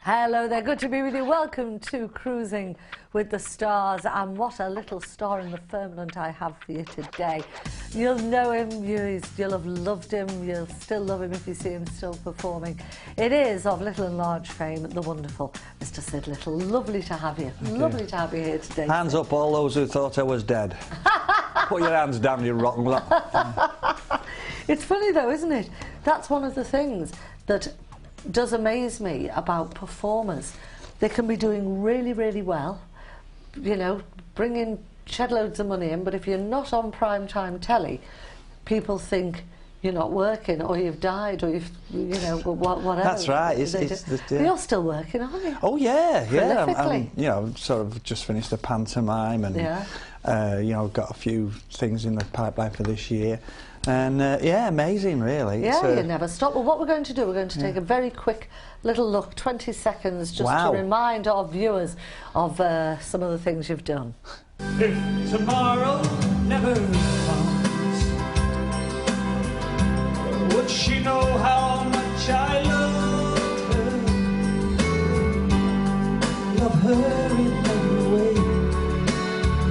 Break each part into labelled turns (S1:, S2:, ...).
S1: Hello there, good to be with you. Welcome to Cruising with the Stars, and what a little star in the firmament I have for you today. You'll know him, you'll have loved him, you'll still love him if you see him still performing. It is of little and large fame, the wonderful Mr. Syd Little. Lovely to have you. Lovely to have you here today.
S2: Hands up all those who thought I was dead. Put your hands down, you rotten lot.
S1: It's funny though, isn't it? That's one of the things that does amaze me about performers. They can be doing really, really well, you know, bringing shed loads of money in, but if you're not on prime time telly, people think you're not working, or you've died, or you've, you know, whatever.
S2: That's right.
S1: But you're still working, aren't you?
S2: Oh yeah. I'm, you know, sort of just finished a pantomime, and you know, got a few things in the pipeline for this year. And yeah, amazing, really.
S1: Yeah, you never stop. Well, what we're going to do, we're going to take a very quick little look, 20 seconds, just to remind our viewers of some of the things you've done.
S3: If tomorrow never comes, would she know how much I love her in every way,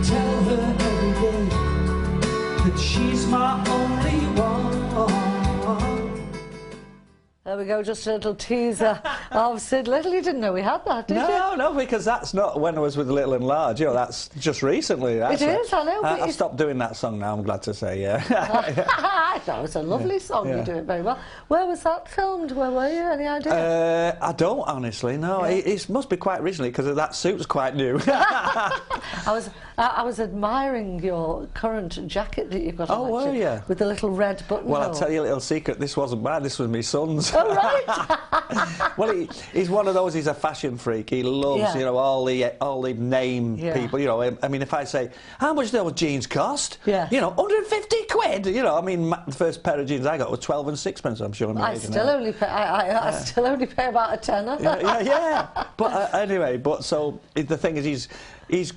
S3: tell her every day that she's my only one.
S1: There we go, just a little teaser of Syd Little. You didn't know we had that, did you?
S2: No, because that's not when I was with Little and Large. You know, that's just recently. It
S1: is, I know.
S2: I've stopped doing that song now, I'm glad to say, yeah.
S1: I thought it was a lovely song, you do it very well. Where was that filmed? Where were you? Any idea?
S2: I don't, honestly, no. It must be quite recently, because that suit's quite new.
S1: I was admiring your current jacket that you've got on.
S2: Oh, were you?
S1: With the little red button.
S2: Well, I'll tell you a little secret, this wasn't mine, this was my son's.
S1: Oh, right.
S2: Well, he's one of those, he's a fashion freak. He loves, you know, all the name people, you know. I mean, if I say, how much do those jeans cost? Yeah. You know, 150 quid, you know. I mean, the first pair of jeans I got was 12 and sixpence, I'm sure.
S1: I still only pay, I still only pay about a tenner.
S2: Yeah. But anyway, so the thing is, he's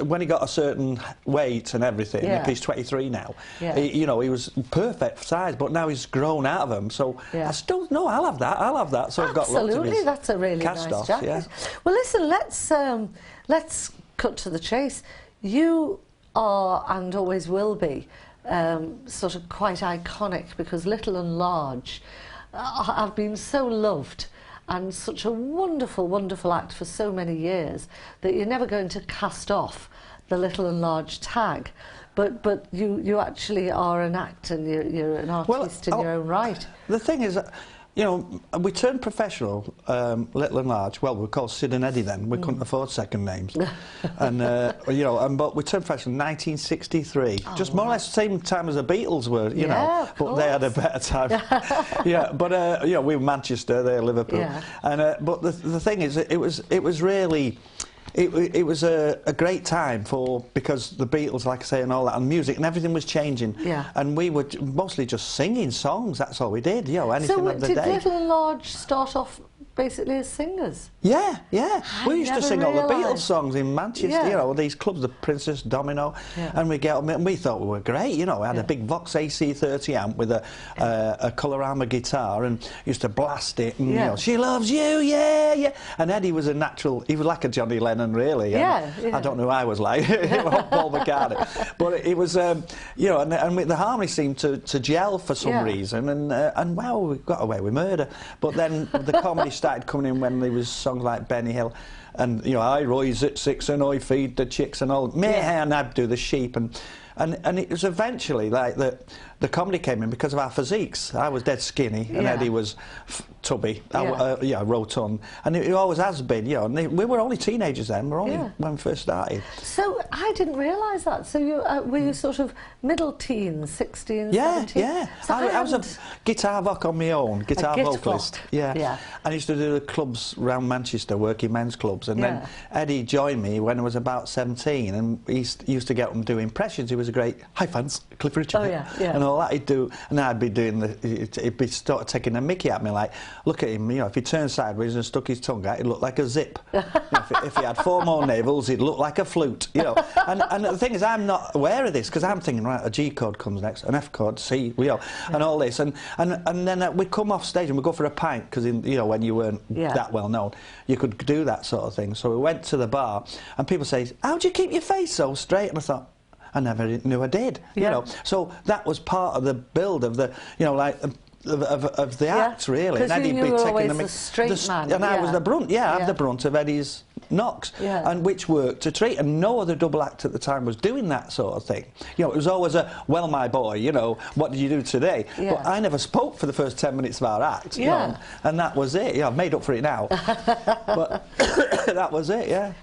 S2: when he got a certain weight and everything, he's 23 now, you know, he was perfect size, but now he's grown out of them, so I still, no, I'll have that, so I've got lots of his
S1: that's a really nice jacket. Well, listen, let's cut to the chase. You are, and always will be, sort of quite iconic, because Little and Large have been so loved and such a wonderful, wonderful act for so many years that you're never going to cast off the Little and Large tag. But you actually are an act, and you're an artist in your own right.
S2: The thing is, you know, we turned professional, Little and Large. Well, we were called Syd and Eddie then. We couldn't afford second names. And, you know, but we turned professional in 1963. Just more or less the same time as the Beatles were, you know. But they had a better time. But, you know, we were Manchester, they're Liverpool. And, but the thing is, it was really... It was a great time because the Beatles, like I say, and all that, and music and everything was changing. And we were mostly just singing songs. That's all we did. You know, anything of the day.
S1: So did Little and Large start off basically as singers?
S2: Yeah. We used to sing all the Beatles songs in Manchester. You know, these clubs, the Princess, Domino, and we get and we thought we were great. You know, we had a big Vox AC30 amp with a Colorama guitar, and used to blast it. And, you know, she loves you, yeah. And Eddie was a natural. He was like a Johnny Lennon, really. I don't know who I was like, Paul McCartney. But it was, you know, and the harmony seemed to gel for some reason, and well, we got away with murder. But then the comedy started coming in when there was songs like Benny Hill, and you know, I rise at 6 and I feed the chicks and all. Me and I'd do the sheep, and it was eventually like the comedy came in because of our physiques. I was dead skinny, and Eddie was tubby, rotund, and it always has been. You know, and we were only teenagers then. We're only when we first started.
S1: So I didn't realise that. So you were you sort of middle teens, 16, 17?
S2: Yeah. So I was a guitar on my own, guitar vocalist. Yeah. I used to do the clubs around Manchester, working men's clubs. clubs, and then Eddie joined me when I was about 17, and he used to get them do impressions. He was a great "Hi fans, Cliff Richard," and all that he'd do, and I'd be doing he'd be sort of taking a mickey at me, like, look at him, you know, if he turned sideways and stuck his tongue out, he'd look like a zip. You know, if he had 4 more navels, he'd look like a flute, you know. And the thing is, I'm not aware of this, because I'm thinking, right, a G chord comes next, an F chord, C, you know, and all this, and then we'd come off stage and we'd go for a pint, because, you know, when you weren't that well known, you could do that sort of thing. So we went to the bar, and people say, how do you keep your face so straight? And I thought, I never knew I did, you know. So that was part of the build of the, you know, like, of the act, really.
S1: And you were always the straight man.
S2: And I was the brunt, I had the brunt of Eddie's knocks, and which worked a treat, and no other double act at the time was doing that sort of thing. You know, it was always a, well, my boy, you know, what did you do today? But I never spoke for the first 10 minutes of our act, you know, and that was it. Yeah, I've made up for it now, but that was it,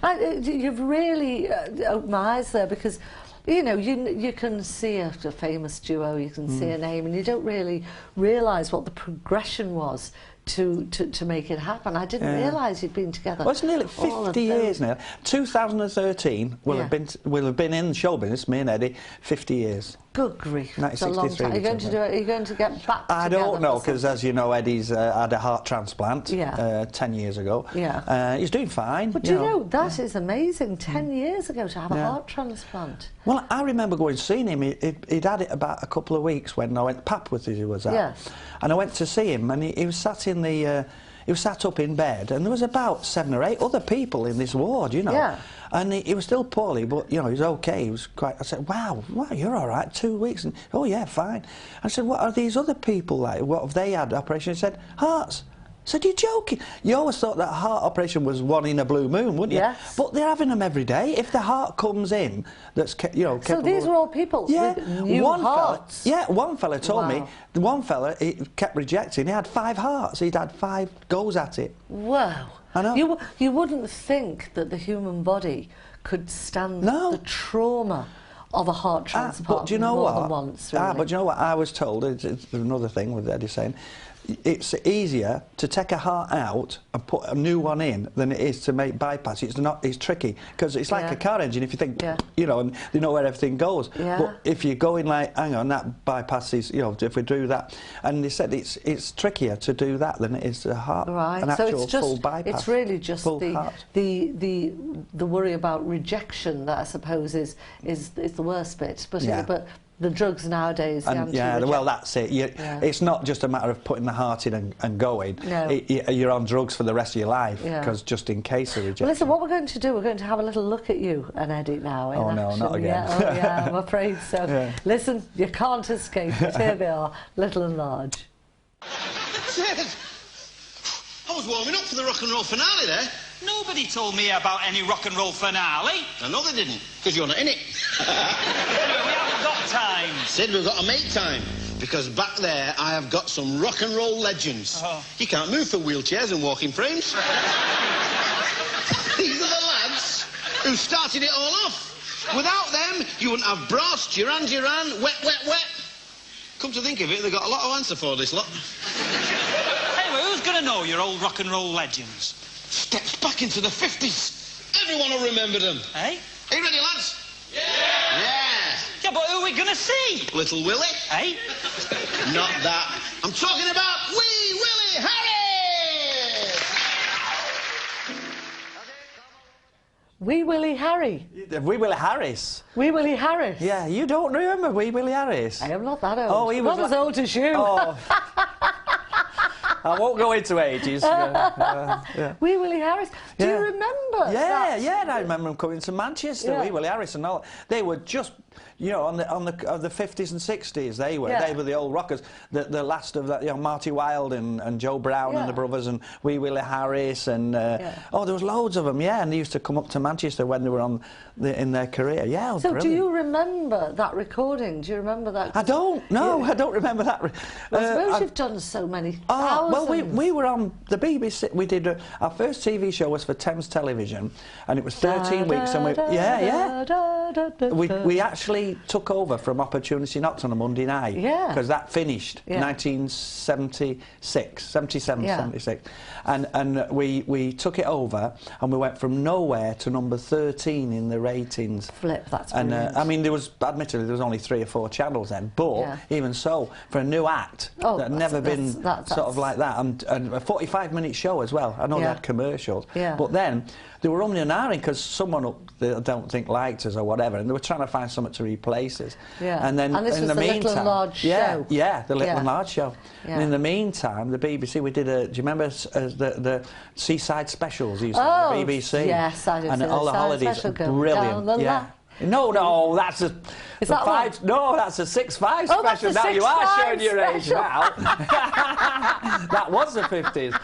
S1: You've really opened my eyes there, because you know, you can see a famous duo, you can see a name, and you don't really realise what the progression was to make it happen. I didn't realise you'd been together.
S2: Well, it's nearly 50 years now. 2013 will have been in show business, me and Eddie, 50 years.
S1: Good grief, that's a long time. Are you going to do it? Are you going to get back together?
S2: I don't know, because as you know, Eddie's had a heart transplant 10 years ago. He's doing fine.
S1: But you know, that is amazing, 10 years ago to have a heart transplant.
S2: Well, I remember going and seeing him. He'd had it about a couple of weeks when I went, Papworth he was at. And I went to see him, and he was sat in the... he was sat up in bed, and there was about 7 or 8 other people in this ward, you know. And he was still poorly, but, you know, he was okay. He was quite... I said, wow, you're all right, 2 weeks. And, oh, yeah, fine. I said, what are these other people like? What have they had operations? He said, hearts. I said, you're joking. You always thought that heart operation was one in a blue moon, wouldn't you?
S1: Yes.
S2: But they're having them every day. If the heart comes in, that's, you know...
S1: So these were all people with new hearts?
S2: One fella told me, the one fella, he kept rejecting. He had 5 hearts. He'd had 5 goes at it.
S1: Wow.
S2: I know.
S1: You wouldn't think that the human body could stand the trauma of a heart transplant
S2: but do you know
S1: more
S2: what?
S1: than once, really.
S2: But do you know what I was told? It's another thing with Eddie saying, it's easier to take a heart out and put a new one in than it is to make bypass. It's tricky, because it's like a car engine. If you think, you know, and you know where everything goes. But if you're going like, hang on, that bypass is, you know, if we do that, and they said it's trickier to do that than it is to heart, an actual full bypass.
S1: It's really just the worry about rejection that I suppose is the worst bit. But the drugs nowadays,
S2: well, that's it. It's not just a matter of putting the heart in and going.
S1: No.
S2: You're on drugs for the rest of your life, because just in case of rejection.
S1: Well, listen, what we're going to do, we're going to have a little look at you and Eddie now.
S2: Oh, no, not again.
S1: I'm afraid so. Listen, you can't escape it. Here they are, little and large.
S4: Syd! I was warming up for the rock and roll finale there.
S5: Nobody told me about any rock and roll finale.
S4: I know they didn't, because you're not in it.
S5: We haven't got time.
S4: Syd, we've got to make time, because back there I have got some rock and roll legends. You can't move for wheelchairs and walking frames. These are the lads who started it all off. Without them, you wouldn't have Brass, Duran Duran, Wet Wet Wet. Come to think of it, they've got a lot of answer for this lot.
S5: Anyway, who's going to know your old rock and roll legends?
S4: Steps back into the 50s. Everyone will remember them.
S5: Hey?
S4: Are you ready, lads? Yeah!
S5: Yeah, but who are we going to see?
S4: Little Willie.
S5: Hey?
S4: Not that. I'm talking about Wee Willie Harris!
S1: Wee Willie Harry.
S2: Wee Willie Harris.
S1: Wee Willie Harris.
S2: Yeah, you don't remember Wee Willie Harris?
S1: I am not that old.
S2: Oh, he was
S1: not as old as you.
S2: Oh. I won't go into ages.
S1: Wee Willie Harris. Do you remember?
S2: Yeah, I remember them coming to Manchester. Wee Willie Harris and all. They were just, you know, on the 50s and 60s. They were the old rockers. The last of that, you know, Marty Wilde and Joe Brown and the brothers and Wee Willie Harris and there was loads of them. Yeah, and they used to come up to Manchester when they were in their career. Yeah.
S1: So
S2: brilliant.
S1: do you remember that recording? Do you remember that?
S2: I don't. No, I don't remember that.
S1: Well, I suppose you've done so many thousands.
S2: Well, we were on the BBC. We did our first TV show was for Thames Television, and it was 13 weeks. And we We actually took over from Opportunity Knocked on a Monday night.
S1: Yeah.
S2: Because that finished 1976, 77, 76. And we took it over and we went from nowhere to number 13 in the ratings.
S1: Flip, that's
S2: and
S1: brilliant.
S2: I mean, admittedly, there was only 3 or 4 channels then, but even so, for a new act that had never been sort of like that, and a 45-minute show as well. I know they had commercials, but then they were umming and ahhing because someone up there, I don't think, liked us or whatever, and they were trying to find something to replace us.
S1: And
S2: then
S1: this
S2: in
S1: was
S2: the
S1: Little
S2: meantime,
S1: and Large show.
S2: the Little and Large show. And in the meantime, the BBC, we did do you remember the Seaside Specials used to be the BBC?
S1: Yes, I did.
S2: And all the holidays, brilliant. No, that's a
S1: Is that
S2: 5. No, that's a 6-5 special. Now you are showing your age now. That was the 50s.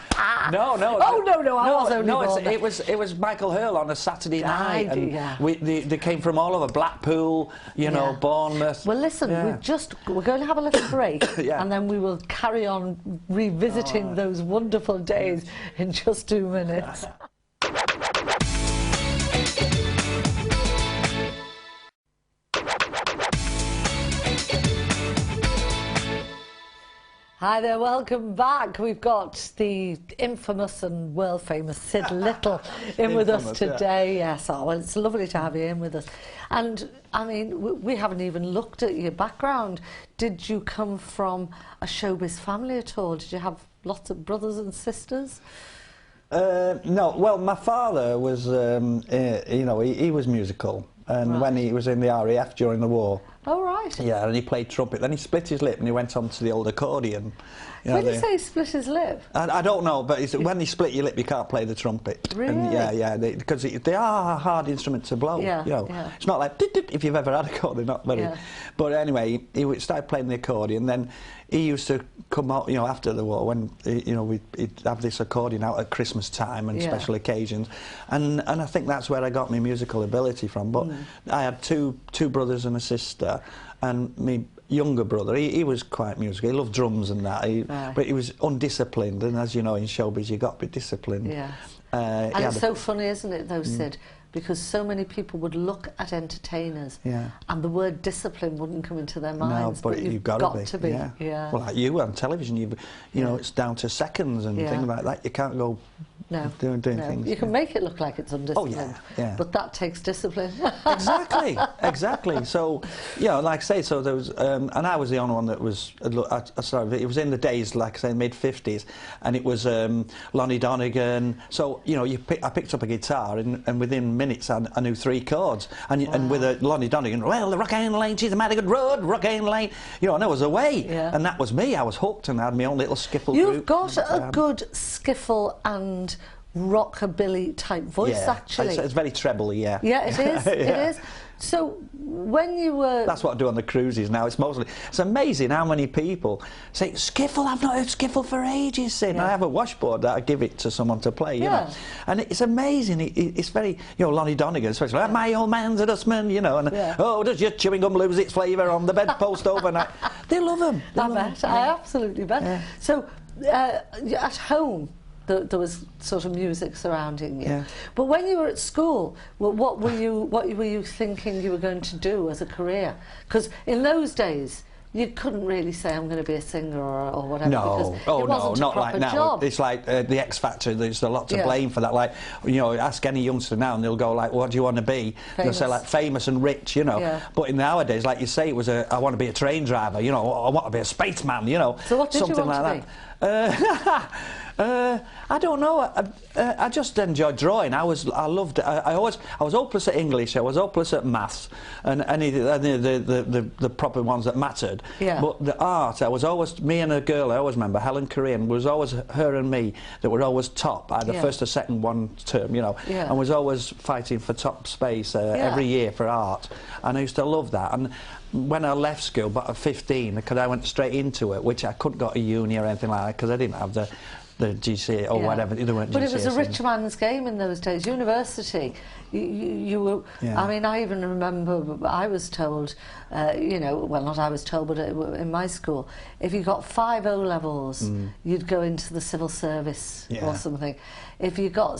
S2: No.
S1: Oh no, I was only born.
S2: It was Michael Hurl on a Saturday night, and they came from all over Blackpool, you know, Bournemouth.
S1: Well, listen, we're going to have a little break, and then we will carry on revisiting those wonderful days in just 2 minutes. Hi there, welcome back. We've got the infamous and world famous Syd Little in with us today. Yes, well, it's lovely to have you in with us. And I mean, we haven't even looked at your background. Did you come from a showbiz family at all? Did you have lots of brothers and sisters?
S2: No, well, my father was, you know, he was musical. And when he was in the RAF during the war.
S1: Oh, right.
S2: Yeah, and he played trumpet. Then he split his lip and he went on to the old accordion.
S1: When you say he split his lip?
S2: I don't know, but when you split your lip, you can't play the trumpet.
S1: Really?
S2: And because they are a hard instrument to blow.
S1: Yeah,
S2: you know. It's not like, if you've ever had a accordion, not very. But anyway, he started playing the accordion. Then he used to come out, you know, after the war, when, you know, he'd have this accordion out at Christmas time and special occasions. And I think that's where I got my musical ability from. But I had two brothers and a sister, and my younger brother, he was quite musical. He loved drums and that, but he was undisciplined, and as you know, in showbiz, you got to be disciplined.
S1: And it's so funny, isn't it, though, Syd? Because so many people would look at entertainers and the word discipline wouldn't come into their minds.
S2: No, but you've got to be.
S1: Yeah.
S2: Well, like you on television, you know, it's down to seconds and things like that. You can't go doing things.
S1: You can make it look like it's undisciplined, but that takes discipline.
S2: Exactly. So, you know, like I say, so there was, and I was the only one that was, sorry, it was in the days, like I say, mid-50s, and it was Lonnie Donegan. So, you know, I picked up a guitar, and within minutes I knew 3 chords, and with a Lonnie Donegan, well, the Rock-Ain't Lane, she's a mighty good road, Rock-Ain't Lane, you know, and I was away, and that was me. I was hooked, and I had my own little skiffle group.
S1: You've got a good skiffle and rockabilly type voice, actually.
S2: It's very treble-y, Yeah,
S1: it is. It is. So when you were...
S2: That's what I do on the cruises now. It's amazing how many people say, skiffle, I've not heard skiffle for ages, Syd. I have a washboard that I give it to someone to play, you know. And it's amazing. It's very, you know, Lonnie Donegan, especially, like, my old man's a dustman, you know, and oh, does your chewing gum lose its flavour on the bedpost overnight? They love them.
S1: I absolutely bet. So at home, there was sort of music surrounding you. But when you were at school, well, what were you thinking you were going to do as a career? Because in those days, you couldn't really say, I'm going to be a singer or whatever.
S2: No, not like now.
S1: Job.
S2: It's like the X Factor. There's a lot to blame for that. Like, you know, ask any youngster now, and they'll go like, "What do you want to be?" They'll say like famous and rich, you know. But nowadays, like you say, it was I want to be a train driver. You know, I want to be a spaceman. You know,
S1: so what did
S2: something
S1: you want
S2: like
S1: to
S2: that. I don't know. I just enjoyed drawing. I loved it. I was hopeless at English. I was hopeless at maths, and any the proper ones that mattered. But the art, I was always, me and a girl I always remember, Helen Korean, was always her and me that were always top, either first or second one term, you know, and was always fighting for top space every year for art. And I used to love that. And when I left school, but at 15, because I went straight into it, which I couldn't go to uni or anything like that, because I didn't have the GCSE or whatever. They weren't
S1: but
S2: GCSE.
S1: It was a rich man's game in those days. University, you were. I mean, I even remember I was told, you know, well, not I was told, but in my school, if you got 5 O levels, you'd go into the civil service or something. If you got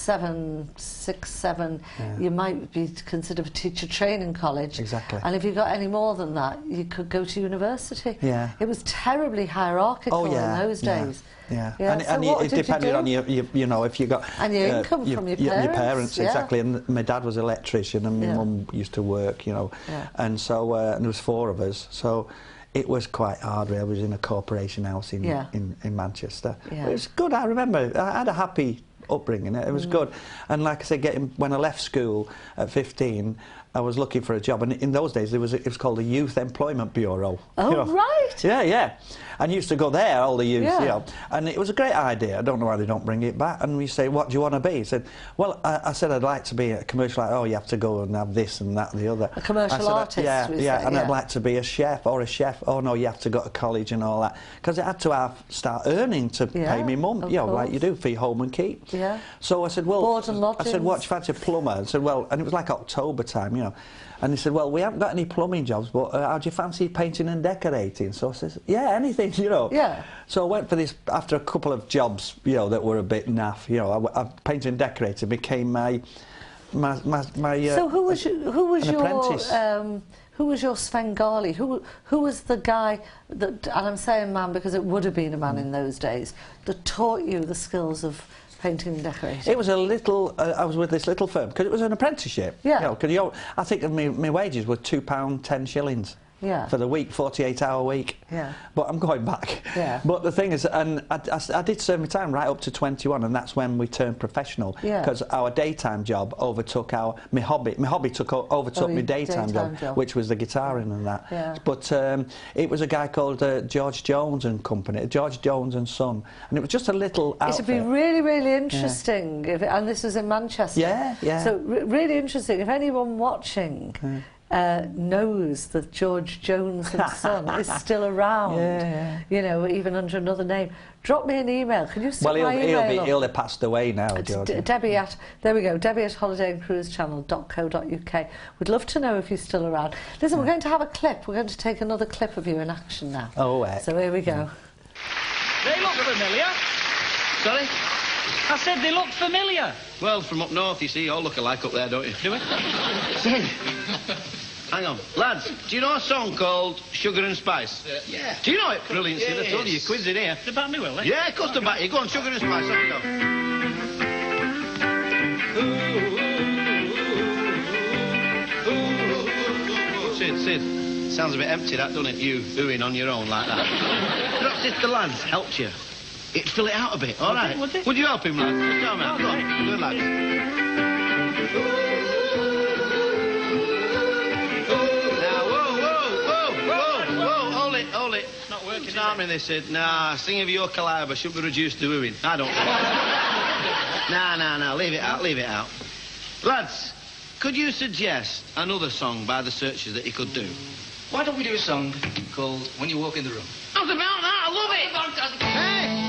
S1: 7, 6, 7, you might be considered a teacher training college.
S2: Exactly.
S1: And if you got any more than that, you could go to university.
S2: Yeah.
S1: It was terribly hierarchical in those days.
S2: Yeah,
S1: Yeah.
S2: and it depended on you know, if you got
S1: and your income from your parents.
S2: Exactly. And my dad was an electrician, and my mum used to work, you know, and so and there was 4 of us, so it was quite hard. I was in a corporation house in Manchester.
S1: Yeah.
S2: But it was good. I remember I had a happy upbringing. It was good, and like I said, when I left school at 15. I was looking for a job, and in those days it was called a Youth Employment Bureau.
S1: Oh, you know? Right.
S2: Yeah. And used to go there, all the youth, you know, and it was a great idea. I don't know why they don't bring it back. And we say, what do you want to be? He said, well, I said I'd like to be a commercial. Oh, you have to go and have this and that and the other.
S1: A commercial artist.
S2: And I'd like to be a chef. Oh no, you have to go to college and all that, because I had to start earning to pay me mum, you know, like you do for your home and keep.
S1: Yeah.
S2: So I said, well,
S1: board and lodgings.
S2: I said, what do you fancy, a plumber? I said, well, and it was like October time, you know. And he said, well, we haven't got any plumbing jobs, but how do you fancy painting and decorating? So I said, yeah, anything, you know.
S1: Yeah.
S2: So I went for this, after a couple of jobs, you know, that were a bit naff, you know, I painting and decorating became my
S1: so who was your Svengali? Who was the guy that, and I'm saying man because it would have been a man in those days, that taught you the skills of painting and decorating?
S2: It was a little, I was with this little firm, because it was an apprenticeship.
S1: Yeah.
S2: You know, 'cause I think my wages were £2.10 for the week, 48-hour week.
S1: Yeah.
S2: But I'm going back.
S1: Yeah.
S2: But the thing is, and I did serve my time right up to 21, and that's when we turned professional.
S1: Yeah.
S2: Because our daytime job overtook my hobby. My hobby overtook my daytime job, which was the guitaring and that.
S1: Yeah.
S2: But it was a guy called George Jones and Company, George Jones and Son, and it was just a little outfit.
S1: It would be really, really interesting, and this was in Manchester.
S2: Yeah.
S1: So really interesting. If anyone watching knows that George Jones and Son is still around, you know, even under another name, drop me an email. Can you stick my email
S2: he'll have passed away now, George.
S1: Debbie at, there we go, Debbie at holidayandcruisechannel.co.uk. We'd love to know if you're still around. Listen, we're going to have a clip. We're going to take another clip of you in action now.
S2: Oh, heck.
S1: So here we go.
S5: They look familiar.
S4: Sorry?
S5: I said they look familiar.
S4: Well, from up north, you see, all look alike up there, don't you?
S5: Do we?
S4: Sid, hang on. Lads, do you know a song called Sugar and Spice?
S5: Yeah.
S4: Do you know it? Brilliant, Sid. I told you, your quiz in here.
S5: They back me, will they?
S4: Yeah, of course they back you. Go on, Sugar and Spice, off you go. Sid, sounds a bit empty, that, doesn't it? You oohing on your own like that. Perhaps if the lads helped you, it'd fill it out a bit, all right? Would you help him, lads? Just help me out. Go on, good lads. Now, whoa, hold it.
S5: It's not working,
S4: Start me this, Sid. Nah, sing of your calibre should be reduced to oohing. I don't know. Nah, leave it out. Lads, could you suggest another song by the Searchers that you could do?
S6: Why don't we do a song called When You Walk in the Room?
S4: How's about that? I love it! Hey!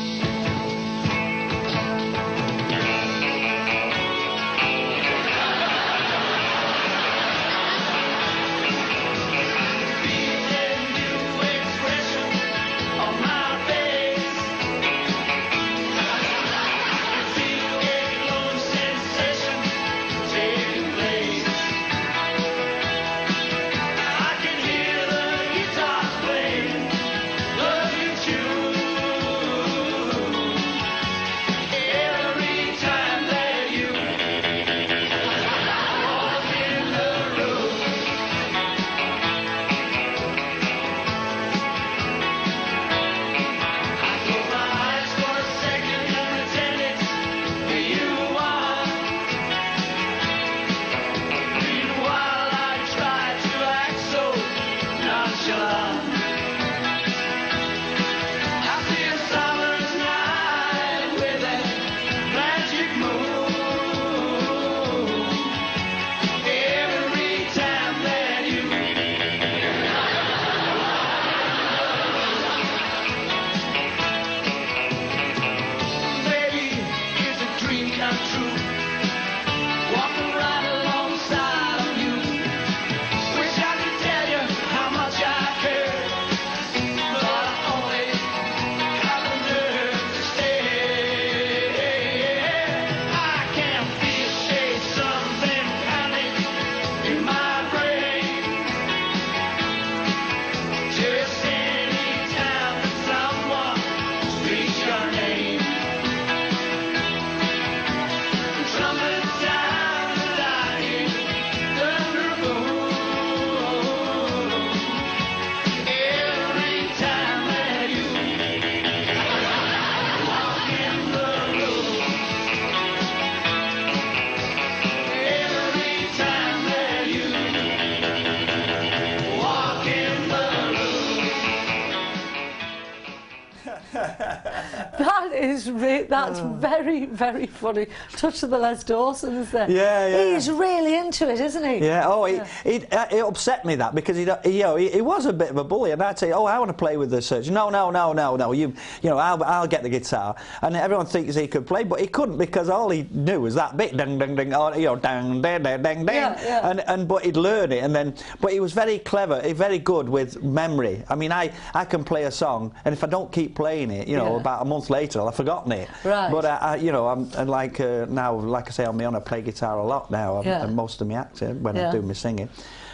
S1: is that's very, very funny. Touch of the Les Dawsons there.
S2: Yeah, yeah.
S1: He's really into it, isn't he?
S2: Yeah. Oh, it upset me that because he was a bit of a bully, and I'd say, oh, I want to play with the Searchers. No. You know, I'll get the guitar, and everyone thinks he could play, but he couldn't because all he knew was that bit, ding, ding, ding, or, you know, dang, dang, dang, dang, dang, but he'd learn it, and then, but he was very clever, very good with memory. I mean, I can play a song, and if I don't keep playing it, you know, about a month later, I'll have forgotten it.
S1: Right.
S2: But you know, I'm like now, like I say, on my own, I play guitar a lot now, and most of my acting when I do my singing.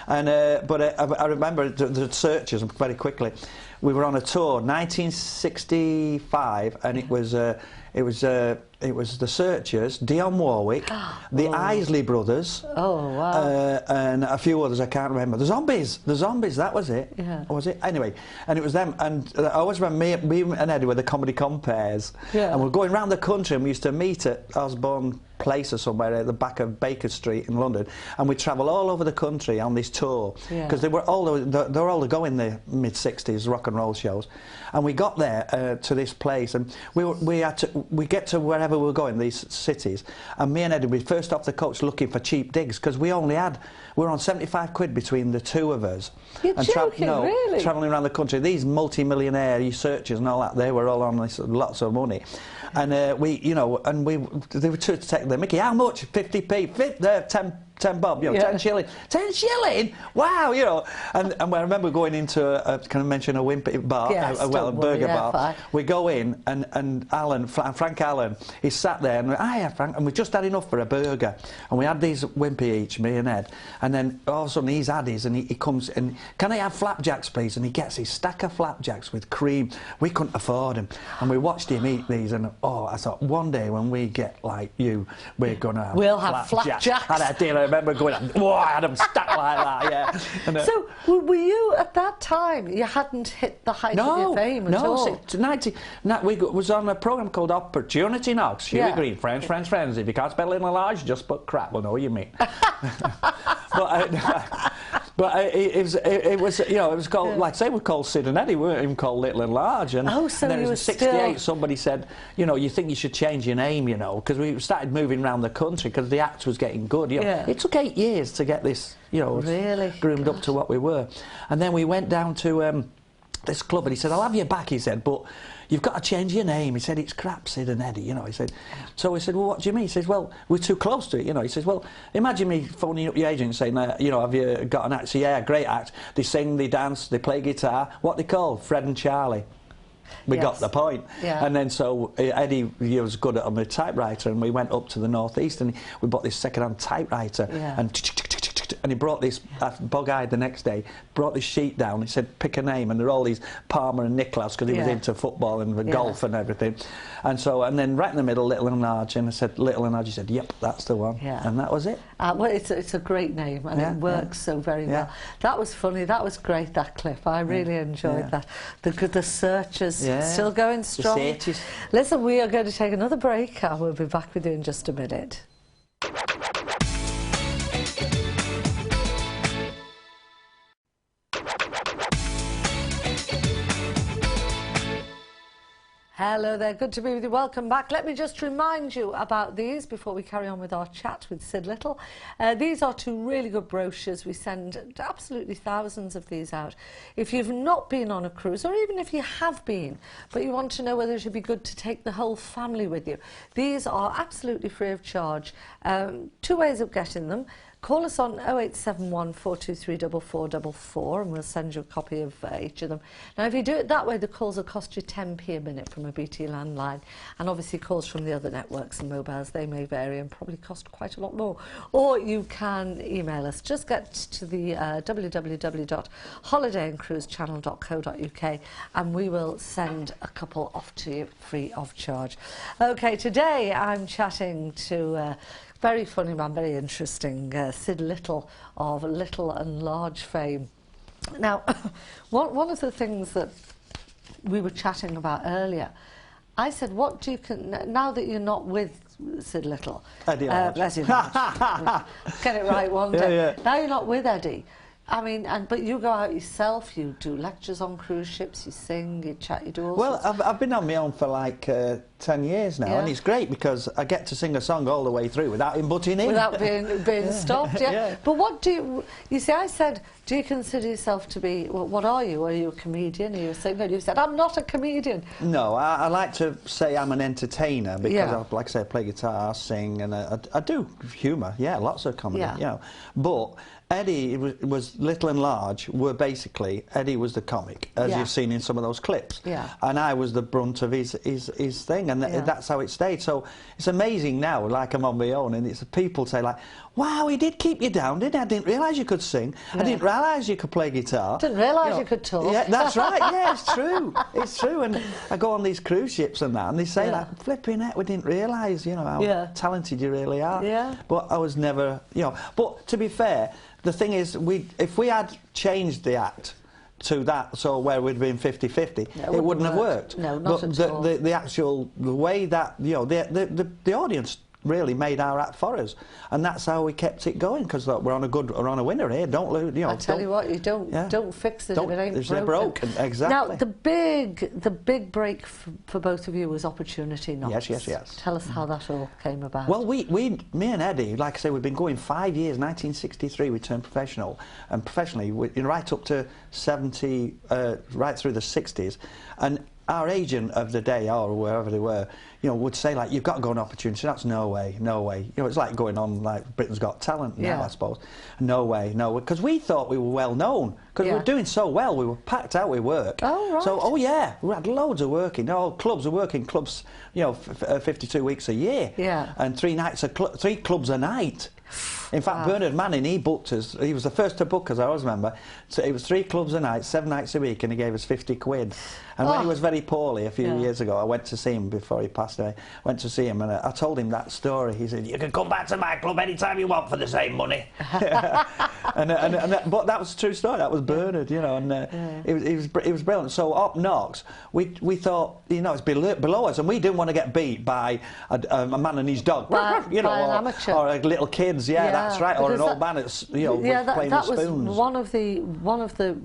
S2: And I remember the Searchers very quickly. We were on a tour, 1965, and it was the Searchers, Dionne Warwick, the Isley Brothers, and a few others I can't remember. The Zombies, that was it. Yeah. Or was it? Anyway, and it was them. And I always remember me and Eddie were the comedy compares, and we're going around the country, and we used to meet at Osborne Place or somewhere at the back of Baker Street in London, and we travel all over the country on this tour because they were all to go in the mid-60s rock and roll shows, and we got there to this place, and we get to wherever we were going, these cities, and me and Eddie, we first off the coach looking for cheap digs because we were on 75 quid between the two of us.
S1: You're joking, really?
S2: Travelling around the country, these multi-millionaire Searchers and all that, they were all on this, lots of money. And they were to take the mickey. How much? 50p, 10 bob, you know, 10 shilling. 10 shilling? Wow, you know. And I remember going into can I mention a wimpy bar? A burger bar. Fine. We go in, and Frank Allen, he sat there, and hiya, Frank, and we just had enough for a burger. And we had these wimpy each, me and Ed. And then all of a sudden he's had his, and he comes, and can I have flapjacks, please? And he gets his stack of flapjacks with cream. We couldn't afford them. And we watched him eat these, and I thought, one day when we get like you, we're going to have flapjacks. And I remember going, whoa, I had them stuck like that, yeah. And,
S1: so, were you, at that time, you hadn't hit the height of your fame at all?
S2: No, we was on a programme called Opportunity Knocks. Huey Green, friends. If you can't spell Little and Large, just put crap, we'll know what you mean. But it was, you know, it was called, like I say, we were called Syd and Eddie, we weren't even called Little and Large. And
S1: so
S2: then
S1: you
S2: in '68, somebody said, you know, you think you should change your name, you know, because we started moving around the country because the act was getting good. You know, it took 8 years to get this, you know,
S1: really
S2: groomed up to what we were. And then we went down to this club, and he said, I'll have you back, he said, but you've got to change your name. He said, it's crap, Syd and Eddie, you know. He said, so we said, well, what do you mean? He says, well, we're too close to it, you know. He says, well, imagine me phoning up your agent and saying, you know, have you got an act? So, yeah, great act. They sing, they dance, they play guitar. What they call Fred and Charlie. We got the point. Yeah. And then so Eddie, he was good on the typewriter, and we went up to the northeast, and we bought this second-hand typewriter, and he brought this, bug-eyed the next day, brought this sheet down. He said, pick a name, and there were all these Palmer and Nicholas, because he was into football and golf and everything. And so, and then right in the middle, Little and Large, and I said, Little and Large. He said, yep, that's the one. Yeah. And that was it.
S1: Well, it's a great name, and it works so very well. That was funny. That was great, that clip. I really enjoyed that. The Searchers still going strong.
S2: The Searchers.
S1: Listen, we are going to take another break, and we'll be back with you in just a minute. Hello there, good to be with you. Welcome back. Let me just remind you about these before we carry on with our chat with Syd Little. These are two really good brochures. We send absolutely thousands of these out. If you've not been on a cruise, or even if you have been, but you want to know whether it would be good to take the whole family with you, these are absolutely free of charge. Two ways of getting them. Call us on 0871 423 4444 and we'll send you a copy of each of them. Now, if you do it that way, the calls will cost you 10p a minute from a BT landline. And obviously calls from the other networks and mobiles, they may vary and probably cost quite a lot more. Or you can email us. Just get to the www.holidayandcruisechannel.co.uk and we will send a couple off to you free of charge. OK, today I'm chatting to very funny man, very interesting, Syd Little of Little and Large fame. Now, one of the things that we were chatting about earlier, I said, what do you now that you're not with Syd Little,
S2: Eddie Large.
S1: Get it right one day.
S2: Yeah.
S1: Now you're not with Eddie. I mean, but you go out yourself, you do lectures on cruise ships, you sing, you chat, you do all
S2: Well,
S1: sorts.
S2: I've been on my own for like 10 years now, and it's great because I get to sing a song all the way through without him butting in.
S1: Without being stopped, yeah. But what do you see, I said, do you consider yourself to be, well, what are you? Are you a comedian? Are you a singer? You said, I'm not a comedian.
S2: No, I like to say I'm an entertainer because, like I say, I play guitar, sing, and I do humour, lots of comedy, you know. But Eddie was Little and Large were basically, Eddie was the comic, as you've seen in some of those clips. And I was the brunt of his thing, and that's how it stayed. So it's amazing now, like I'm on my own, and it's people say like, wow, he did keep you down, didn't he? I didn't realise you could sing. I didn't realise you could play guitar.
S1: Didn't realise you could talk.
S2: Yeah, that's right, yeah, it's true. It's true. And I go on these cruise ships and that, and they say like, flipping heck, we didn't realise, you know, how talented you really are. But I was never, you know, but to be fair, the thing is, if we had changed the act to that, so where we'd been 50-50, it wouldn't have worked.
S1: No, not at all.
S2: The way that, you know, the audience really made our act for us, and that's how we kept it going, because we're on a winner here. Don't lose, you know.
S1: I tell you what, you don't fix it if it ain't broken.
S2: Exactly.
S1: Now the big break for both of you was Opportunity Knocks.
S2: Yes.
S1: Tell us how that all came about.
S2: Well, me and Eddie, like I say, we've been going 5 years. 1963 we turned professional, and professionally right up to 70, right through the 60s, and our agent of the day, or wherever they were, you know, would say like, you've got to go on Opportunity. That's no way. You know, it's like going on like Britain's Got Talent now, I suppose. No way, because we thought we were well known, because we were doing so well. We were packed out with work. Oh, right. So, we had loads of working. Clubs are working clubs, you know, 52 weeks a year. Yeah. And 3 clubs a night. In fact, Bernard Manning, he booked us. He was the first to book us, I always remember. So it was 3 clubs a night, 7 nights a week, and he gave us 50 quid. And when he was very poorly a few years ago, I went to see him before he passed away. Went to see him, and I told him that story. He said, "You can come back to my club anytime you want for the same money." But that was a true story. That was Bernard, you know, and it was brilliant. So up Knox, we thought, you know, it's below us, and we didn't want to get beat by a man and his dog, you know,
S1: an amateur,
S2: or little kids. That's right, or an old man that's, you know, playing with spoons.
S1: Was one of the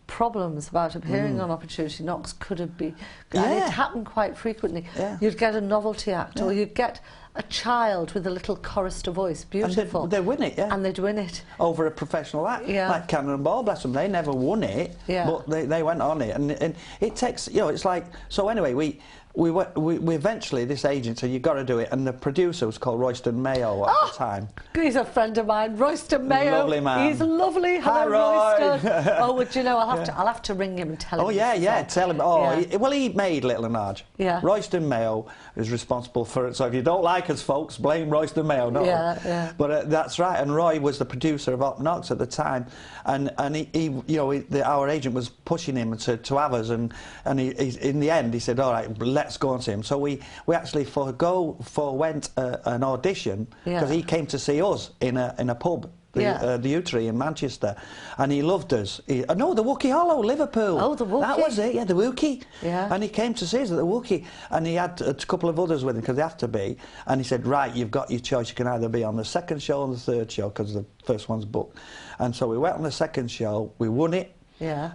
S1: problems about appearing on Opportunity Knocks could have been, and it happened quite frequently. You'd get a novelty act, or you'd get a child with a little chorister voice, beautiful.
S2: And they'd win it,
S1: and they'd win it
S2: over a professional act, like Cannonball, bless them. They never won it, but they went on it, and it takes, you know, it's like, so anyway, we eventually, this agent said, you've got to do it, and the producer was called Royston Mayo at the time.
S1: He's a friend of mine, Royston Mayo.
S2: Lovely man.
S1: He's lovely.
S2: Hi,
S1: Hello, Royston. Oh, would you know, I'll have to ring him and tell him.
S2: Oh, yeah, tell him. Well, he made Little and Large. Royston Mayo is responsible for it, so if you don't like us, folks, blame Royston Mayo, not But that's right, and Roy was the producer of Up Knox at the time, and he you know, our agent was pushing him to have us, and he in the end, he said, all right, let's go and see him. So we actually forewent an audition, because he came to see us in a pub, the Utery in Manchester, and he loved us. No, the Wookey Hollow, Liverpool.
S1: Oh, the Wookey.
S2: That was it, the Wookey. And he came to see us at the Wookey, and he had a couple of others with him, because they have to be, and he said, right, you've got your choice. You can either be on the second show or the third show, because the first one's booked. And so we went on the second show, we won it.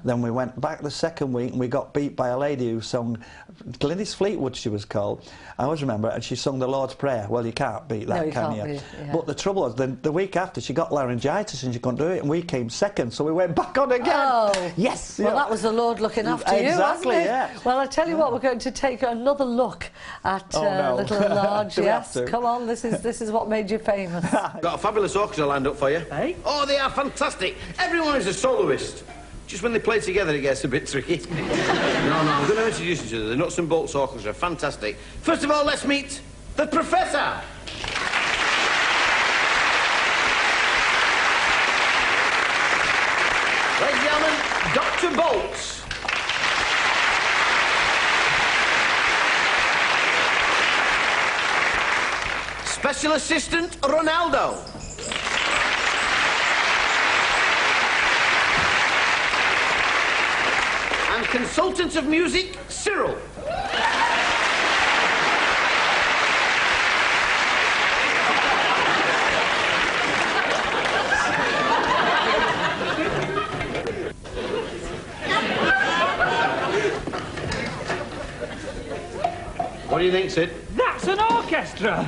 S2: Then we went back the second week, and we got beat by a lady who sung, Glynis Fleetwood she was called, I always remember, and she sung the Lord's Prayer. Well, you can't beat that, can you? But the trouble was, the week after, she got laryngitis and she couldn't do it, and we came second, so we went back on again.
S1: Oh.
S2: Yes!
S1: Well, that was the Lord looking after you, wasn't it? Well, I tell you what, we're going to take another look at Little and Large. Yes, come on, this is what made you famous.
S4: Got a fabulous orchestra lined up for you.
S1: Hey?
S4: Oh, they are fantastic. Everyone is a soloist. Just when they play together, it gets a bit tricky. No, I'm going to introduce you to the Nuts and Bolts Orchestra. Fantastic. First of all, let's meet the Professor. Ladies and gentlemen, Dr. Bolts. Special Assistant Ronaldo. And Consultant of Music, Cyril. do you think, Sid?
S3: That's an orchestra.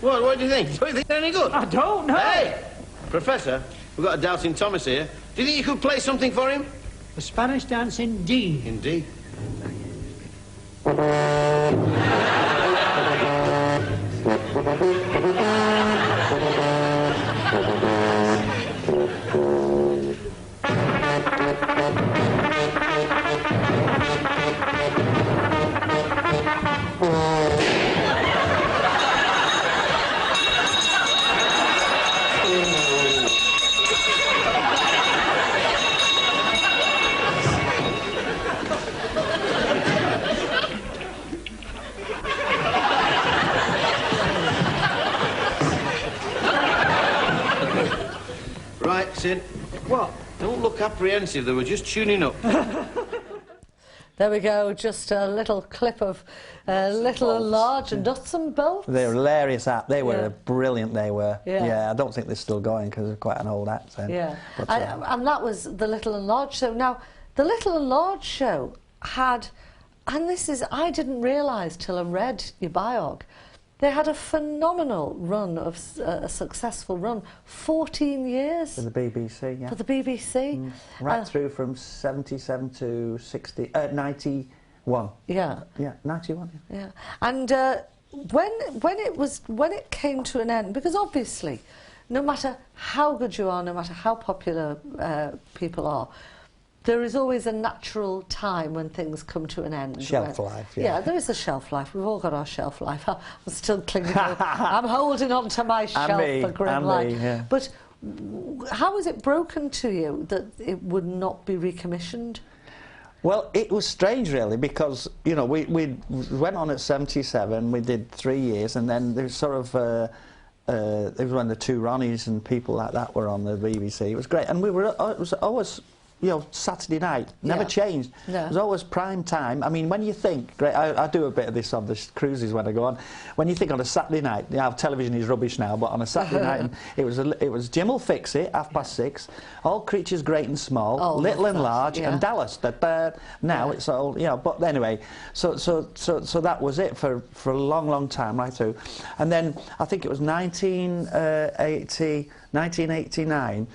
S4: What do you think? Do you think they're any good?
S3: I don't know.
S4: Hey, Professor, we've got a doubting Thomas here. Do you think you could play something for him?
S3: A Spanish dance in D.
S4: Indeed. Right, Sid.
S3: What?
S4: Don't look apprehensive, they were just tuning up.
S1: There we go, just a little clip of Little and Large and Nuts and Bolts.
S2: They were hilarious act. They were brilliant, they were.
S1: Yeah.
S2: I don't think they're still going because they're quite an old act then.
S1: Yeah,
S2: But,
S1: and that was the Little and Large show. Now, the Little and Large show had, and this is, I didn't realise till I read your biog, they had a phenomenal run of, a successful run, 14 years.
S2: For the BBC, yeah.
S1: For the BBC.
S2: Right through from 77 to 91.
S1: Yeah.
S2: Yeah, 91.
S1: Yeah. And when it came to an end, because obviously, no matter how good you are, no matter how popular people are, there is always a natural time when things come to an end.
S2: Shelf life, yeah.
S1: Yeah, there is a shelf life. We've all got our shelf life. I'm still clinging to I'm holding on to my shelf for grim life.
S2: Yeah.
S1: But how was it broken to you that it would not be recommissioned?
S2: Well, it was strange, really, because, you know, we went on at 77, we did 3 years, and then there was sort of... it was when the two Ronnies and people like that were on the BBC. It was great. And it was always... You know, Saturday night, never changed.
S1: No.
S2: It was always prime time. I mean, when you think, great, I do a bit of this on the cruises when I go on. When you think on a Saturday night, you know, television is rubbish now, but on a Saturday night, it was Jim will fix it, 6:30, All Creatures Great and Small, Little and Large, and Dallas. Now it's all, you know. But anyway, so that was it for a long time right through, and then I think it was 1989.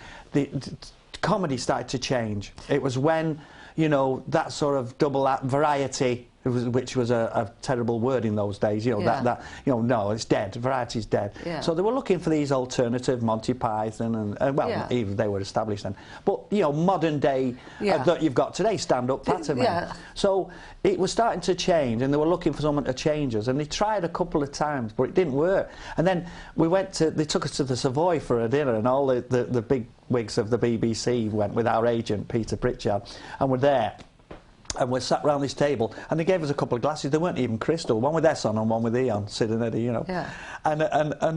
S2: Comedy started to change. It was when, you know, that sort of double act variety, which was a terrible word in those days, you know, that you know, no, it's dead, variety's dead. Yeah. So they were looking for these alternative Monty Python and well, even they were established then. But, you know, modern day that you've got today, stand-up pantomime.
S1: Yeah.
S2: So it was starting to change, and they were looking for someone to change us, and they tried a couple of times, but it didn't work. And then they took us to the Savoy for a dinner, and all the big wigs of the BBC went with our agent, Peter Pritchard, and we're there. And we sat round this table, and they gave us a couple of glasses. They weren't even crystal. One with S on and one with E on, Sid and Eddie, you know. Yeah. And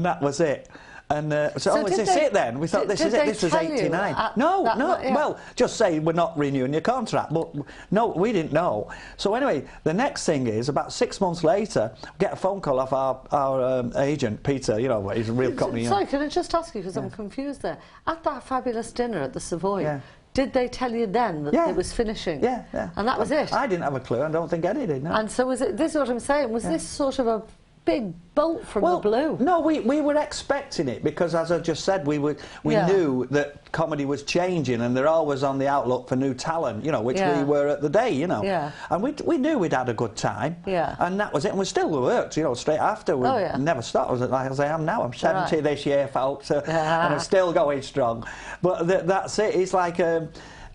S2: that was it. And so is this it then? We thought, this is it. This was 89. No. Well, just say we're not renewing your contract. But no, we didn't know. So anyway, the next thing is, about 6 months later, we get a phone call off our agent, Peter, you know, he's a real Cockney.
S1: Sorry, can I just ask you, because I'm confused there. At that fabulous dinner at the Savoy, did they tell you then that it was finishing?
S2: Yeah.
S1: And that was it?
S2: I didn't have a clue. I don't think Eddie did, no.
S1: And so was it, this is what I'm saying, was this sort of a big bolt from the blue?
S2: No, we were expecting it, because as I just said, we knew that comedy was changing, and they're always on the outlook for new talent, you know, which we were at the day, you know. Yeah. And we knew we'd had a good time. Yeah. And that was it. And we still worked, you know, straight after. We never stopped. Like as I am now. I'm 70 this year, folks, and I'm still going strong. But that's it. It's like...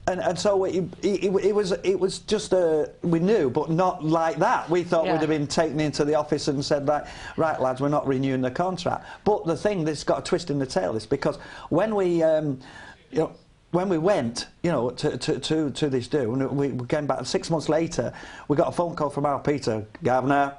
S2: And so it was just we knew, but not like that. We thought we'd have been taken into the office and said, like, right lads, we're not renewing the contract. But the thing that's got a twist in the tail is because when we when we went, you know, to this do, and we came back 6 months later, we got a phone call from our Peter, Governor.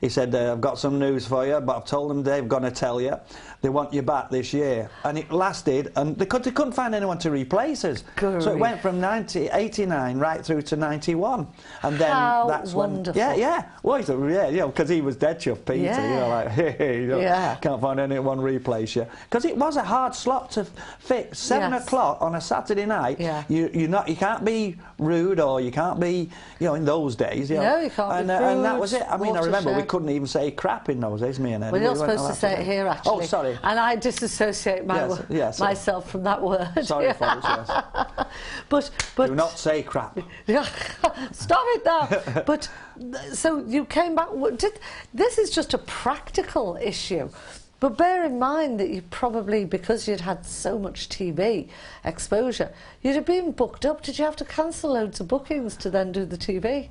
S2: He said, I've got some news for you, but I've told them they're going to tell you. They want you back this year. And it lasted, and they couldn't find anyone to replace us. Good. So it went from 89 right through to 91. And then that's
S1: wonderful.
S2: When... Yeah. Well, you know, because he was dead chuffed, Peter. You know, like, hey, you know, can't find anyone to replace you. Because it was a hard slot to fit. 7 o'clock on a Saturday night, you can't be rude, or you can't be, you know, in those days. You know,
S1: no, you can't be rude.
S2: And that was it. I mean, I remember couldn't even say crap in those days, me and Eddie.
S1: Well, you're supposed to say it here, actually.
S2: Oh, sorry.
S1: And I disassociate myself from that word.
S2: Sorry, folks, yes.
S1: But
S2: do not say crap.
S1: Stop it now. But so you came back. This is just a practical issue. But bear in mind that you probably, because you'd had so much TV exposure, you'd have been booked up. Did you have to cancel loads of bookings to then do the TV?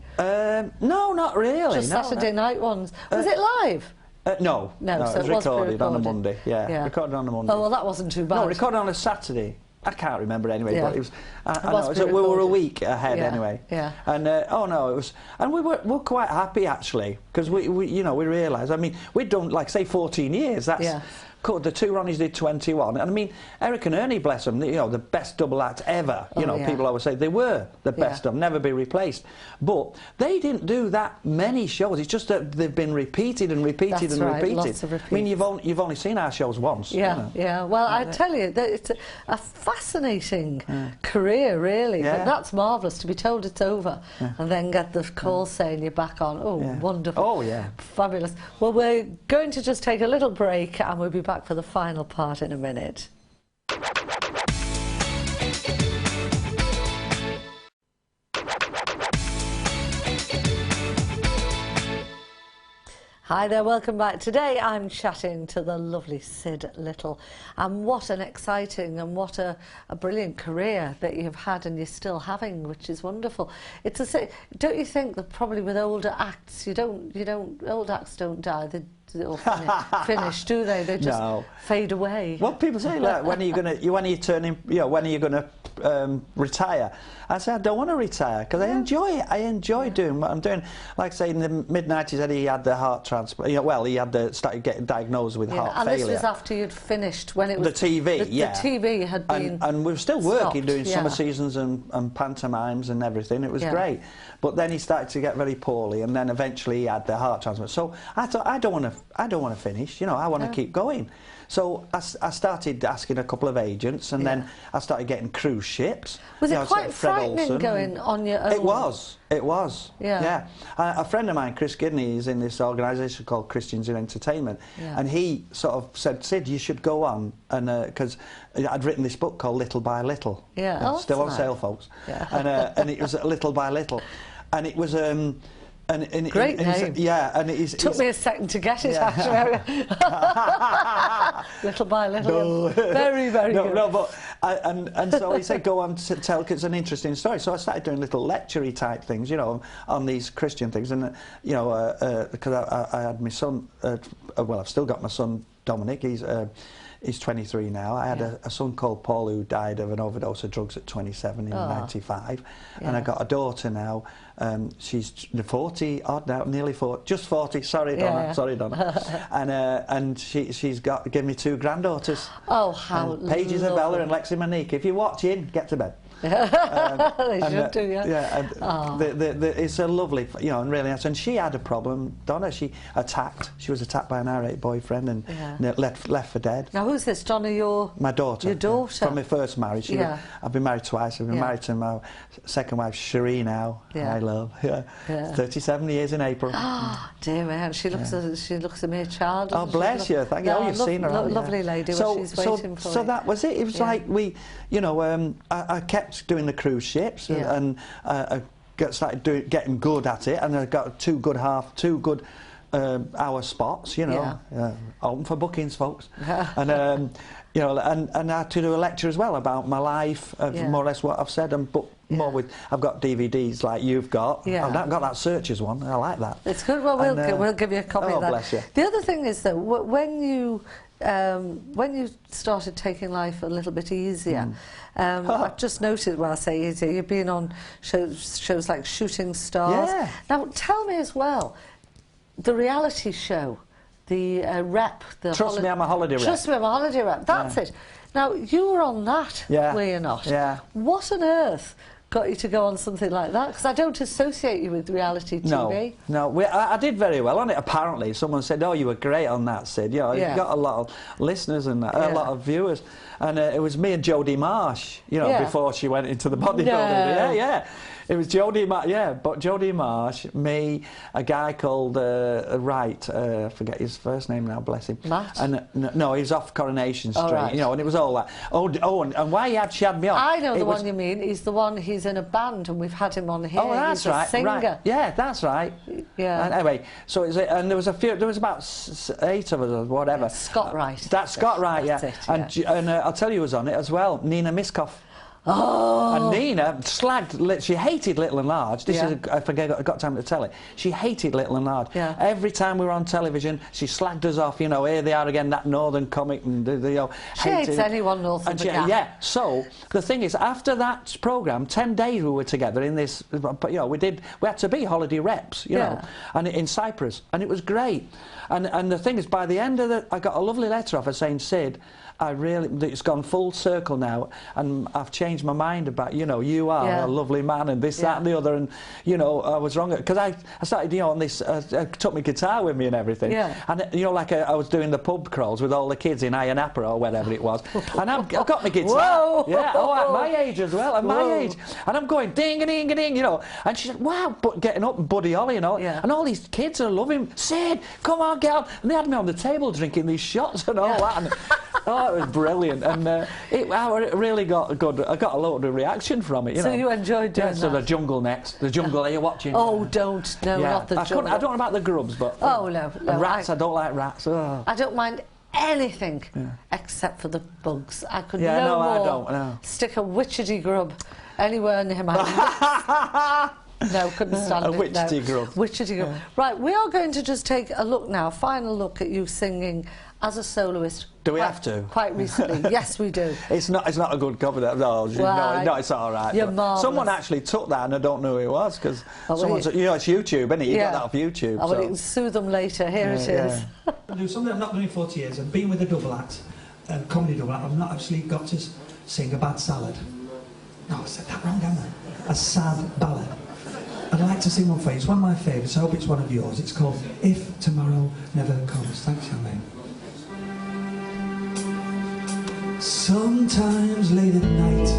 S2: No, not really.
S1: Just Saturday night ones. Was it live?
S2: No,
S1: so
S2: it was recorded on a Monday. Yeah, recorded on a Monday.
S1: Oh, well, that wasn't too bad.
S2: No, recorded on a Saturday. I can't remember anyway, but it was. I know, we were a week ahead anyway.
S1: Yeah.
S2: And oh no, it was, and we were quite happy actually, because we realised. I mean, we'd done like say 14 years. That's. Cool, the two Ronnies did 21, and I mean Eric and Ernie, bless them, the best double act ever. People always say they were the best of, never be replaced. But they didn't do that many shows. It's just that they've been repeated and repeated and repeated.
S1: Lots of repeats.
S2: I mean, you've only seen our shows once.
S1: Yeah, yeah. Well, I tell you, that it's a fascinating career, really.
S2: Yeah.
S1: But that's marvellous to be told it's over and then get the call saying you're back on. Oh, wonderful.
S2: Oh, yeah.
S1: Fabulous. Well, we're going to just take a little break and we'll be back for the final part in a minute. Hi there, welcome back. Today I'm chatting to the lovely Syd Little, and what an exciting and what a brilliant career that you've had and you're still having, which is wonderful. Don't you think that probably with older acts, old acts don't die, they all finish, do they? They just fade away.
S2: Well, people say, like, when are you gonna retire? I say I don't want to retire because I enjoy it. I enjoy doing what I'm doing. Like I say, in the mid-90s, Eddie had the heart transplant. He started getting diagnosed with heart failure.
S1: And this was after you'd finished, when it was
S2: the TV.
S1: The TV had been
S2: and we were still working,
S1: stopped,
S2: doing summer seasons and pantomimes and everything. It was great. But then he started to get very poorly, and then eventually he had the heart transplant. So I thought, I don't want to finish. I want to keep going. So I started asking a couple of agents, and then I started getting cruise ships.
S1: Was it quite frightening going on your own?
S2: It was. Yeah. A friend of mine, Chris Gidney, is in this organisation called Christians in Entertainment, and he sort of said, Syd, you should go on, and because I'd written this book called Little by Little.
S1: Yeah.
S2: Still on sale, folks. Yeah. And it was Little by Little, and it was.
S1: Great name.
S2: And it
S1: took me a second to get it, actually. Little by little. Very, very good. No, but and so he said, go on to tell, because it's an interesting story. So I started doing little lecture-y type things, on these Christian things, and because I had my son. Well, I've still got my son Dominic. He's 23 now. I had a son called Paul who died of an overdose of drugs at 27 in 95. And I got a daughter now. She's 40 odd now, nearly 40, just 40. Sorry, Donna. And she's given me 2 granddaughters. Oh, how Paige Isabella and Lexi Monique. If you're watching, get to bed. They should do,
S2: it's a lovely, and really nice. And she had a problem, Donna. She was attacked by an irate boyfriend and left for dead.
S1: Now, who's this, Donna? My daughter. Your daughter?
S2: From my first marriage. I've been married twice. I've been married to my second wife, Cherie, now. I love. 37 years in April.
S1: Oh, dear man, she looks a mere child.
S2: Oh, bless you. Thank you. Oh, you've seen her.
S1: Lovely lady. She's waiting for
S2: So that was it. It was like I kept doing the cruise ships and I started getting good at it, and I got 2 good hour spots, open for bookings, folks. And and I had to do a lecture as well about my life, more or less what I've said, and more with. I've got DVDs like you've got. I've not got that Searchers one. I like that.
S1: It's good. Well, we'll give you a copy of that.
S2: Bless you.
S1: The other thing is though, when you started taking life a little bit easier, I've just noted, when I say easier, you've been on shows like Shooting Stars. Yeah. Now, tell me as well, the reality show, the rep.
S2: Trust Me, I'm a Holiday Rep.
S1: Trust Me, I'm a Holiday Rep. That's it. Now, you were on that, were you not?
S2: Yeah.
S1: What on earth got you to go on something like that? Because I don't associate you with reality TV.
S2: No. I did very well on it, apparently. Someone said, oh, you were great on that, Syd. You've got a lot of listeners and a lot of viewers. And it was me and Jodie Marsh, before she went into the bodybuilding. It was Jodie Marsh, yeah, but Jodie Marsh, me, a guy called Wright, I forget his first name now, bless him.
S1: Matt?
S2: And no, he was off Coronation Street,
S1: right.
S2: you know, and it was all that. And why she had me on?
S1: I know the one you mean. He's the one. He's in a band, and we've had him on here.
S2: Oh, that's
S1: he's a
S2: right.
S1: singer.
S2: Right. Yeah, that's right.
S1: Yeah.
S2: And anyway, so it was, and there was a few. There was about 8 of us, or whatever.
S1: Scott Wright.
S2: That's Scott Wright.
S1: That's
S2: Yeah.
S1: it, yeah.
S2: And I'll tell you who was on it as well. Nina Miskoff.
S1: Oh.
S2: And Nina slagged. She hated Little and Large. This is. I got time to tell it. She hated Little and Large.
S1: Yeah.
S2: Every time we were on television, she slagged us off. You know, here they are again, that northern comic, and you know.
S1: She hates anyone north of the gap.
S2: Yeah. So the thing is, after that programme, 10 days we were together in this. But you know, we had to be holiday reps. You know, and in Cyprus, and it was great. And the thing is, by the end of it, I got a lovely letter off her saying, Syd, it's gone full circle now, and I've changed my mind about, you know, you are a lovely man, and this, that, and the other, and, you know, I was wrong. Because I started, you know, on this, I took my guitar with me and everything. Yeah. And, you know, like I was doing the pub crawls with all the kids in Iron Apple or whatever it was. And I've got my guitar.
S1: Whoa.
S2: Yeah, at my age as well, at my age. And I'm going ding-a-ding-a-ding, you know. And she said, wow, but getting up, Buddy Holly and all. Yeah. And all these kids are loving, Syd, come on, girl. And they had me on the table drinking these shots and all that. And, oh, it was brilliant, and I really got I got a lot of reaction from it. You know.
S1: You enjoyed doing that.
S2: So the jungle next. The jungle. Are you watching?
S1: Oh, don't. No, not the jungle.
S2: I don't know about the grubs, but
S1: no. And
S2: rats. I don't like rats. Oh.
S1: I don't mind anything except for the bugs. I could
S2: I don't.
S1: Stick a witchetty grub anywhere near my lips. No, couldn't stand it.
S2: A witchetty grub.
S1: Witchetty grub. Right, we are going to just take a look now, final look at you singing as a soloist.
S2: Do we have to?
S1: Quite recently. Yes, we do.
S2: It's not a good cover. No, it's all right.
S1: You're marvellous.
S2: Someone actually took that, and I don't know who it was, because you know, it's YouTube, isn't it? You got that off YouTube.
S1: Oh, well, you can sue them later. Here it is.
S3: I do something I've not done in 40 years. I've been with a double act, a comedy double act. I've not actually got to sing a bad salad. No, I said that wrong, haven't I? A sad ballad. I'd like to sing one for you. It's one of my favourites. I hope it's one of yours. It's called If Tomorrow Never Comes. Thanks, young man. Sometimes late at night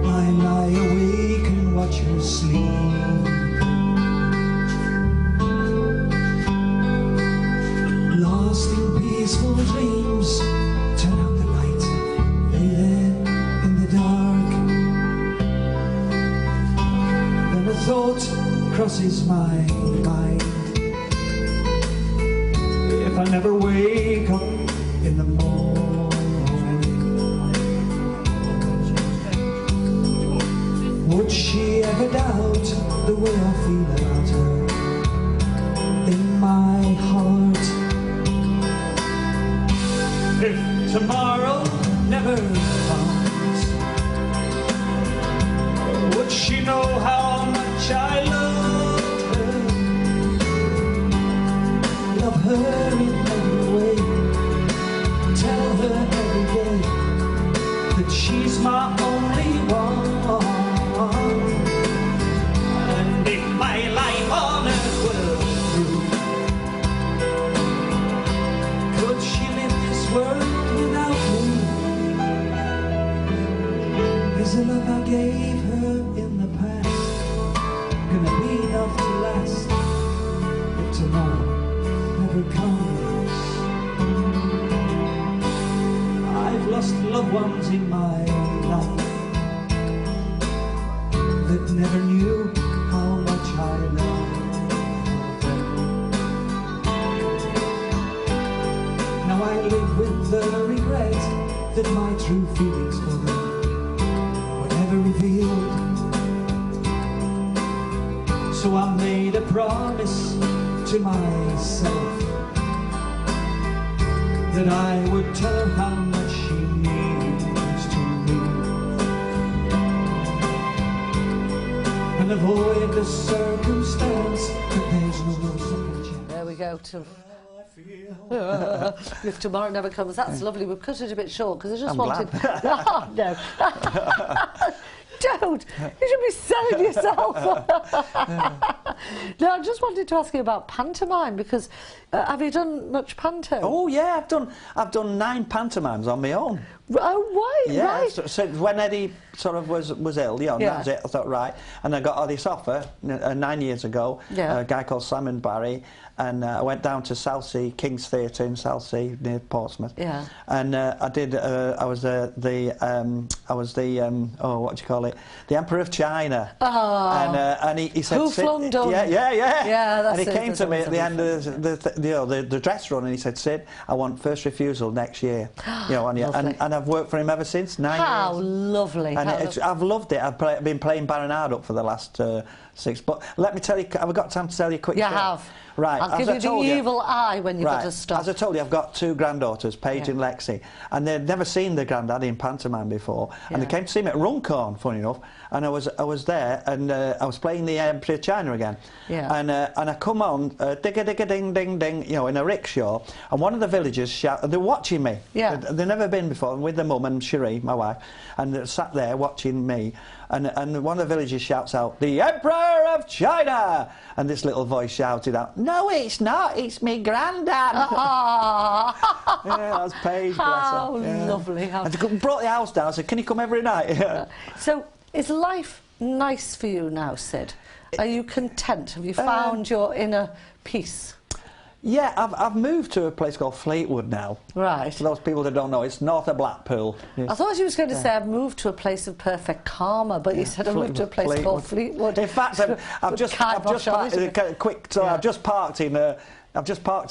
S3: I lie awake and watch her sleep, lost in peaceful dreams. Turn out the light, lay there in the dark. Then a thought crosses my mind: if I never wake up in the morning, would she ever doubt the way I feel about her in my heart? If tomorrow never comes, would she know how much I love her in every way? Tell her every day that she's my only one. And if my life on earth were through, could she live this world without me? Is the love I gave her in the past gonna be enough to last if tomorrow never comes? I've lost loved ones in my life that never knew how much I loved them. Now I live with the regret that my true feelings for them were never revealed. So I made a promise to myself that I would tell her how much she means to me, and avoid the circumstance that there's no second chance.
S1: There we go. If tomorrow never comes, that's lovely. We've cut it a bit short because I just wanted. Oh, no. Don't. You should be selling yourself. No, I just wanted to ask you about pantomime, because have you done much panto?
S2: Oh yeah, I've done 9 pantomimes on my own.
S1: Oh, why?
S2: Yeah,
S1: Right.
S2: so when Eddie sort of was ill, you know, that was it. I thought, right. And I got this offer 9 years ago, a guy called Simon Barry, and I went down to Southsea, King's Theatre in Southsea near Portsmouth. Yeah. And I did. I was the oh, what do you call it? The Emperor of China. Oh. And he said,
S1: Who flung down?
S2: Yeah.
S1: Yeah, that's
S2: and he came to me at the end of the dress run, and he said, Syd, I want first refusal next year. You know, and I've worked for him ever since. 9 years.
S1: How lovely!
S2: And I've loved it. I've been playing Baron up for the last 6. But let me tell you, have I got time to tell you a quick story?
S1: You have.
S2: Right.
S1: I'll give you the evil eye when you've got to stop.
S2: As I told you, I've got 2 granddaughters, Paige and Lexi, and they'd never seen their granddad in pantomime before, and they came to see me at Runcorn, funny enough, and I was there, and I was playing the Emperor of China again, and I come on, digga-digga-ding-ding-ding, you know, in a rickshaw, and one of the villagers shouted, they're watching me, they've never been before, with their mum and Cherie, my wife, and they sat there watching me, and one of the villagers shouts out, the Emperor of China! And this little voice shouted out, no, it's not, it's me granddad. Yeah, that's Paige.
S1: How lovely.
S2: And they brought the house down, I said, can you come every night?
S1: So, is life nice for you now, Syd? Are you content? Have you found your inner peace?
S2: Yeah, I've moved to a place called Fleetwood now. Right. For those people that don't know, it's north of Blackpool.
S1: I thought you was going to say I've moved to a place of perfect karma, but you said I moved to a place called Fleetwood.
S2: In fact, I've just parked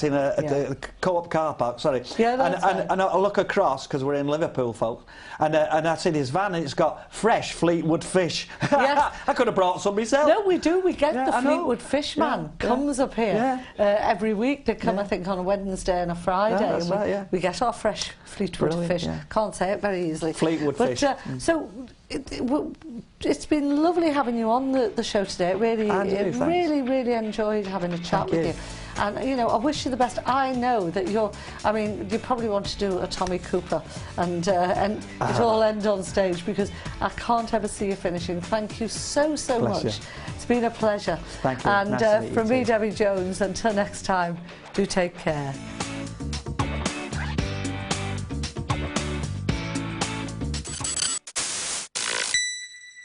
S2: in a co-op car park, sorry. Yeah, and I look across, because we're in Liverpool, folks, and I see this van, and it's got fresh Fleetwood fish. Yes. I could have brought some myself.
S1: No, we do. We get the Fleetwood fish man. Comes up here every week. They come, I think, on a Wednesday and a Friday. And we get our fresh Fleetwood fish. Can't say it very easily.
S2: Fleetwood fish.
S1: So it's been lovely having you on the show today. Really enjoyed having a chat with you. And, you know, I wish you the best. I know that you probably want to do a Tommy Cooper and it all end on stage, because I can't ever see you finishing. Thank you so much. It's been a pleasure.
S2: Thank you.
S1: And from me, Debbie Jones, until next time, do take care.